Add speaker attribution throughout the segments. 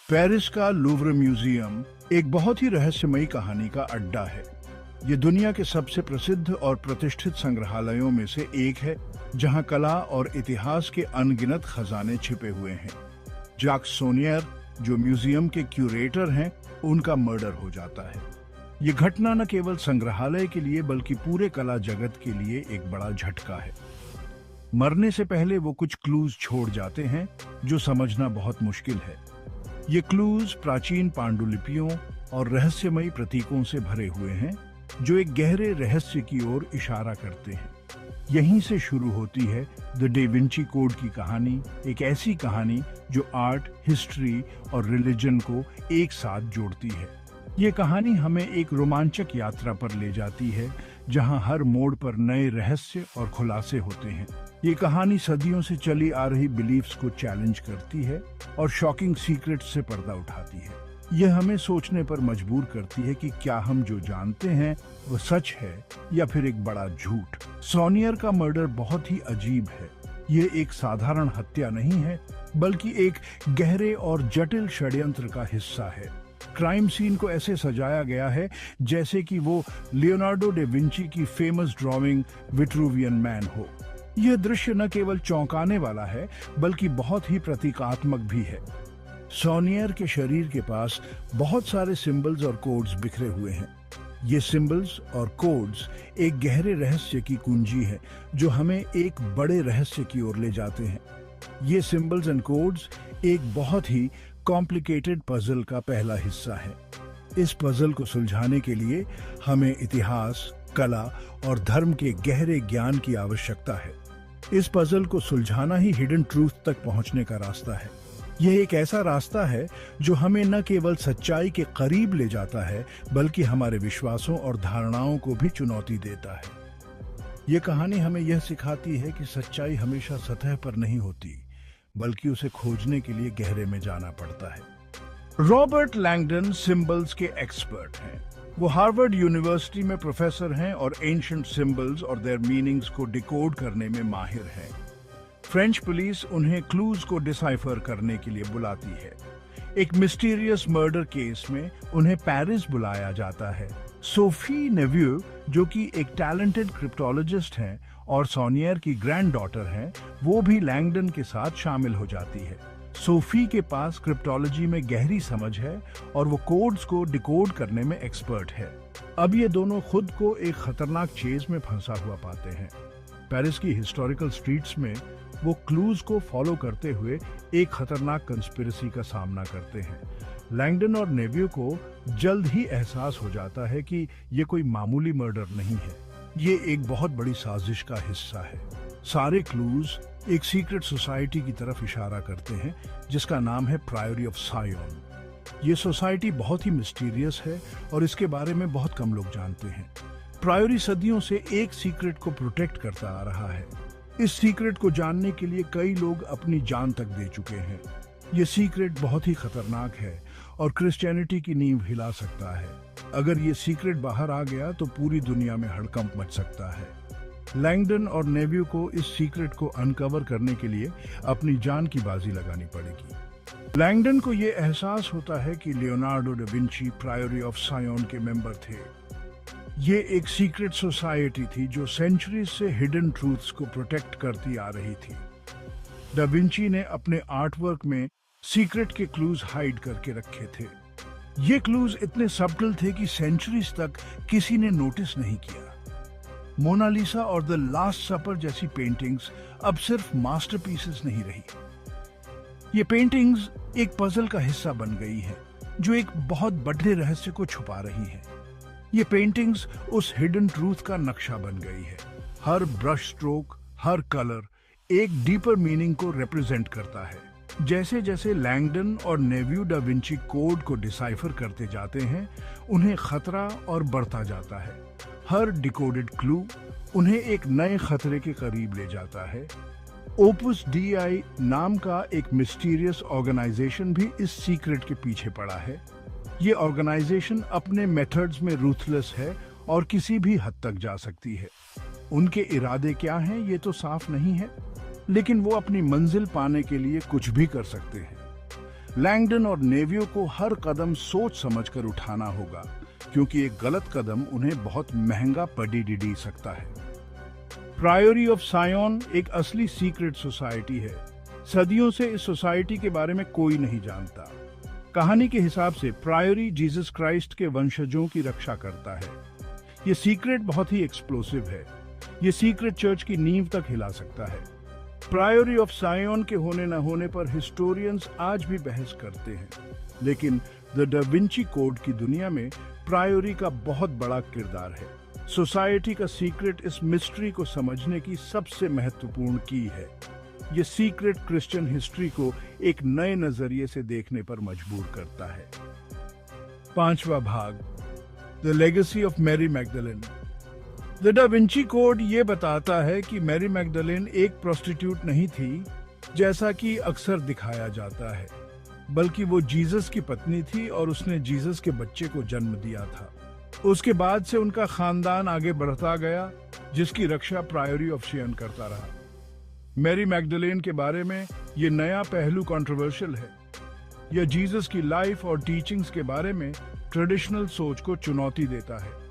Speaker 1: Paris का Louvre museum एक बहुत ही रहस्यमयी कहानी का अड्डा है। ये दुनिया के सबसे प्रसिद्ध और प्रतिष्ठित संग्रहालयों में से एक है, जहां कला और इतिहास के अनगिनत खजाने छिपे हुए हैं। जैक्स सोनियर, जो म्यूजियम के क्यूरेटर हैं, उनका मर्डर हो जाता है। ये घटना न केवल संग्रहालय के लिए बल्कि पूरे कला जगत के लिए एक बड़ा झटका है। मरने से पहले वो कुछ क्लूज छोड़ जाते हैं जो समझना बहुत मुश्किल है। ये क्लूज प्राचीन पांडुलिपियों और रहस्यमयी प्रतीकों से भरे हुए हैं, जो एक गहरे रहस्य की ओर इशारा करते हैं। यहीं से शुरू होती है द डा विंची कोड की कहानी, एक ऐसी कहानी जो आर्ट, हिस्ट्री और रिलीजन को एक साथ जोड़ती है। ये कहानी हमें एक रोमांचक यात्रा पर ले जाती है, जहां हर मोड़ पर नए रहस्य और खुलासे होते हैं। ये कहानी सदियों से चली आ रही बिलीफ्स को चैलेंज करती है और शॉकिंग सीक्रेट्स से पर्दा उठाती है। यह हमें सोचने पर मजबूर करती है कि क्या हम जो जानते हैं वो सच है या फिर एक बड़ा झूठ। सोनियर का मर्डर बहुत ही अजीब है। ये एक साधारण हत्या नहीं है, बल्कि एक गहरे और जटिल षड्यंत्र का हिस्सा है। क्राइम सीन को ऐसे सजाया गया है जैसे कि वो लियोनार्डो डा विंची की फेमस ड्राइंग विट्रूवियन मैन हो। यह दृश्य न केवल चौंकाने वाला है, बल्कि बहुत ही प्रतीकात्मक भी है। सोनियर के शरीर के पास बहुत सारे सिंबल्स और कोड्स बिखरे हुए हैं। ये सिंबल्स और कोड्स एक गहरे रहस्य की कुंजी है, जो हमें एक बड़े रहस्य की ओर ले जाते हैं। ये सिंबल्स एंड कोड्स एक बहुत ही कॉम्प्लिकेटेड पजल का पहला हिस्सा है। इस पजल को सुलझाने के लिए हमें इतिहास, कला और धर्म के गहरे ज्ञान की आवश्यकता है। इस पजल को सुलझाना ही हिडन ट्रूथ तक पहुंचने का रास्ता है। यह एक ऐसा रास्ता है जो हमें न केवल सच्चाई के करीब ले जाता है, बल्कि हमारे विश्वासों और धारणाओं को भी चुनौती देता है। यह कहानी हमें यह सिखाती है कि सच्चाई हमेशा सतह पर नहीं होती, बल्कि उसे खोजने के लिए गहरे में जाना पड़ता है। रॉबर्ट लैंगडन सिंबल्स के एक्सपर्ट हैं। वो हार्वर्ड यूनिवर्सिटी में प्रोफेसर हैं और एंशिएंट सिंबल्स और देयर मीनिंग्स को डिकोड करने में माहिर हैं। फ्रेंच पुलिस उन्हें क्लूज को डिसाइफर करने के लिए बुलाती है। एक मिस्टीरियस मर्डर केस में उन्हें पेरिस बुलाया जाता है। सोफी नेव्यू, जो कि एक टैलेंटेड क्रिप्टोलॉजिस्ट हैं और सोनियर की ग्रैंड डॉटर हैं, वो भी लैंगडन के साथ शामिल हो जाती है। सोफी के पास क्रिप्टोलॉजी में गहरी समझ है और वो कोड्स को डिकोड करने में एक्सपर्ट है। अब ये दोनों खुद को एक खतरनाक चेज में फंसा हुआ पाते हैं। पेरिस की हिस्टोरिकल स्ट्रीट्स में वो क्लूज को फॉलो करते हुए एक खतरनाक कंस्पिरेसी का सामना करते हैं। लैंगडन और नेव्यू को जल्द ही एहसास हो जाता है कि ये कोई मामूली मर्डर नहीं है, ये एक बहुत बड़ी साजिश का हिस्सा है। सारे क्लूज एक सीक्रेट सोसाइटी की तरफ इशारा करते हैं, जिसका नाम है प्रायोरी ऑफ सायोन। ये सोसाइटी बहुत ही मिस्टीरियस है और इसके बारे में बहुत कम लोग जानते हैं। प्रायोरी सदियों से एक सीक्रेट को प्रोटेक्ट करता आ रहा है। इस सीक्रेट को जानने के लिए कई लोग अपनी जान तक दे चुके हैं। ये सीक्रेट बहुत ही खतरनाक है और क्रिश्चियनिटी की नींव हिला सकता है। अगर ये सीक्रेट बाहर आ गया तो पूरी दुनिया में हड़कंप मच सकता है। लैंगडन और नेव्यू को इस सीक्रेट को अनकवर करने के लिए अपनी जान की बाजी लगानी पड़ेगी। लैंगडन को यह एहसास होता है कि लियोनार्डो डा विंची प्रायोरी ऑफ सायोन के मेंबर थे। ये एक सीक्रेट सोसाइटी थी जो सेंचुरीज से हिडन ट्रूथ्स को प्रोटेक्ट करती आ रही थी। डा विंची ने अपने आर्टवर्क में सीक्रेट के क्लूज हाइड करके रखे थे। ये क्लूज इतने सब्टल थे कि सेंचुरीज तक किसी ने नोटिस नहीं किया। मोनालिसा और द लास्ट सपर जैसी पेंटिंग्स अब सिर्फ मास्टरपीसेस नहीं रही। ये पेंटिंग्स एक पजल का हिस्सा बन गई है, जो एक बहुत बड़े रहस्य को छुपा रही है। ये पेंटिंग्स उस हिडन ट्रूथ का नक्शा बन गई है। हर ब्रश स्ट्रोक, हर कलर एक डीपर मीनिंग को रिप्रेजेंट करता है। जैसे जैसे लैंगडन और नेव्यू डा विंची कोड को डिसाइफर करते जाते हैं, उन्हें खतरा और बढ़ता जाता है। हर डिकोडेड क्लू उन्हें एक नए खतरे के करीब ले जाता है। ओपस डीआई नाम का एक मिस्टीरियस ऑर्गेनाइजेशन भी इस सीक्रेट के पीछे पड़ा है। ये ऑर्गेनाइजेशन अपने मेथड्स में रूथलेस है और किसी भी हद तक जा सकती है। उनके इरादे क्या हैं ये तो साफ नहीं है, लेकिन वो अपनी मंजिल पाने के लिए कुछ भी कर सकते हैं। लैंगडन और नेवियो को हर कदम सोच समझकर उठाना होगा, क्योंकि एक गलत कदम उन्हें बहुत महंगा पड़ सकता है। प्रायोरी ऑफ सायोन एक असली सीक्रेट सोसाइटी है। सदियों से इस सोसाइटी के बारे में कोई नहीं जानता। कहानी के हिसाब से प्रायोरी जीसस क्राइस्ट के वंशजों की रक्षा करता है। ये सीक्रेट बहुत ही एक्सप्लोसिव है। ये सीक्रेट चर्च की नींव तक हिला सकता है। प्रायोरी ऑफ सायोन के होने न होने पर हिस्टोरियंस आज भी बहस करते हैं, लेकिन द डा विंची कोड की दुनिया में प्रायोरी का बहुत बड़ा किरदार है। सोसाइटी का सीक्रेट इस मिस्ट्री को समझने की सबसे महत्वपूर्ण की है। ये सीक्रेट क्रिश्चियन हिस्ट्री को एक नए नजरिए से देखने पर मजबूर करता है। 5वां भाग, the legacy of Mary Magdalene. The Da Vinci code ये बताता है कि मैरी मैगदलेन एक प्रोस्टिट्यूट नहीं थी, जैसा कि अक्सर दिखाया जाता है, बल्कि वो जीसस की पत्नी थी और उसने जीसस के बच्चे को जन्म दिया था। उसके बाद से उनका खानदान आगे बढ़ता गया, जिसकी रक्षा प्रायोरी ऑफ सायोन करता रहा। मैरी मैगदलेन के बारे में ये नया पहलू कंट्रोवर्शियल है। यह जीसस की लाइफ और टीचिंग्स के बारे में ट्रेडिशनल सोच को चुनौती देता है।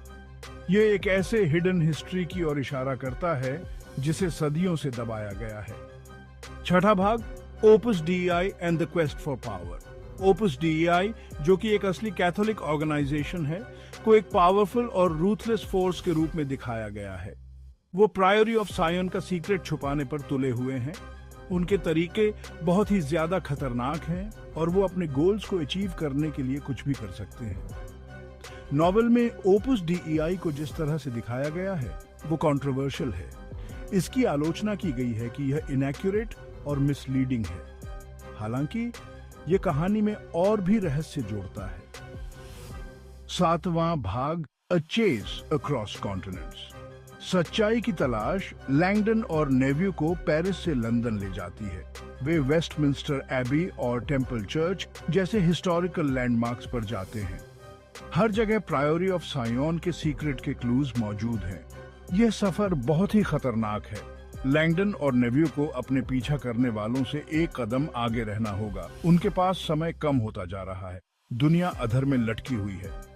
Speaker 1: ये एक ऐसे हिडन हिस्ट्री की ओर इशारा करता है जिसे सदियों से दबाया गया है। 6वां भाग, Opus Dei and the quest for power. Opus Dei, जो कि एक असली कैथोलिक ऑर्गेनाइजेशन है, को एक पावरफुल और रूथलेस फोर्स के रूप में दिखाया गया है। वो प्रायोरी ऑफ सायोन का सीक्रेट छुपाने पर तुले हुए हैं। उनके तरीके बहुत ही ज्यादा खतरनाक हैं और वो अपने गोल्स को अचीव करने के लिए कुछ भी कर सकते हैं। नॉवेल में ओपस डीई को जिस तरह से दिखाया गया है वो कंट्रोवर्शियल है। इसकी आलोचना की गई है कि यह इनएक्यूरेट और मिसलीडिंग है, हालांकि यह कहानी में और भी रहस्य जोड़ता है। 7वां भाग, अ चेस अक्रॉस कॉन्टिनेंट्स। सच्चाई की तलाश लैंगडन और नेवियो को पेरिस से लंदन ले जाती है। वे वेस्टमिंस्टर एबी और टेम्पल चर्च जैसे हिस्टोरिकल लैंडमार्क्स पर जाते हैं। हर जगह प्रायोरी ऑफ सायोन के सीक्रेट के क्लूज मौजूद हैं। यह सफर बहुत ही खतरनाक है। लैंगडन और नेवियो को अपने पीछा करने वालों से एक कदम आगे रहना होगा। उनके पास समय कम होता जा रहा है। दुनिया अधर में लटकी हुई है।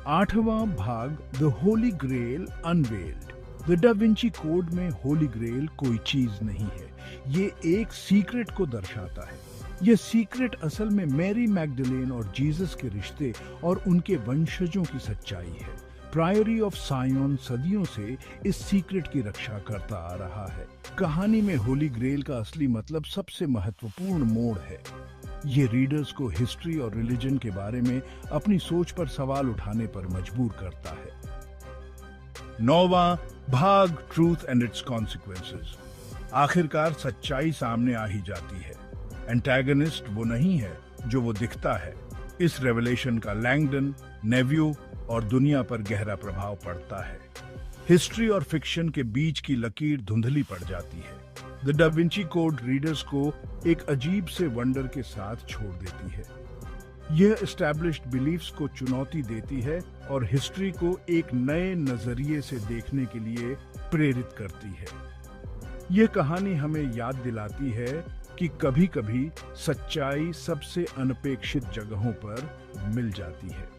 Speaker 1: 8वां भाग, the Holy Grail unveiled. The Da Vinci Code में होली ग्रेल कोई चीज नहीं है, ये एक सीक्रेट को दर्शाता है। यह सीक्रेट असल में मैरी मैगदलेन और जीसस के रिश्ते और उनके वंशजों की सच्चाई है। प्रायोरी ऑफ सायोन सदियों से इस सीक्रेट की रक्षा करता आ रहा है। कहानी में होली ग्रेल का असली मतलब सबसे महत्वपूर्ण मोड़ है। ये रीडर्स को हिस्ट्री और रिलीजन के बारे में अपनी सोच पर सवाल उठाने पर मजबूर करता है। 9वां भाग, ट्रूथ एंड इट्स कॉन्सिक्वेंसेस। आखिरकार सच्चाई सामने आ ही जाती है। एंटागनिस्ट वो नहीं है जो वो दिखता है। इस रेवलेशन का लैंगडन, नेवियो और दुनिया पर गहरा प्रभाव पड़ता है। हिस्ट्री और फिक्शन के बीच की लकीर धुंधली पड़ जाती है। The Da Vinci code readers को एक अजीब से वंडर के साथ छोड़ देती है। यह एस्टैब्लिश्ड बिलीफ्स को चुनौती देती है और हिस्ट्री को एक नए नजरिए से देखने के लिए प्रेरित करती है। यह कहानी हमें याद दिलाती है कि कभी-कभी सच्चाई सबसे अनपेक्षित जगहों पर मिल जाती है।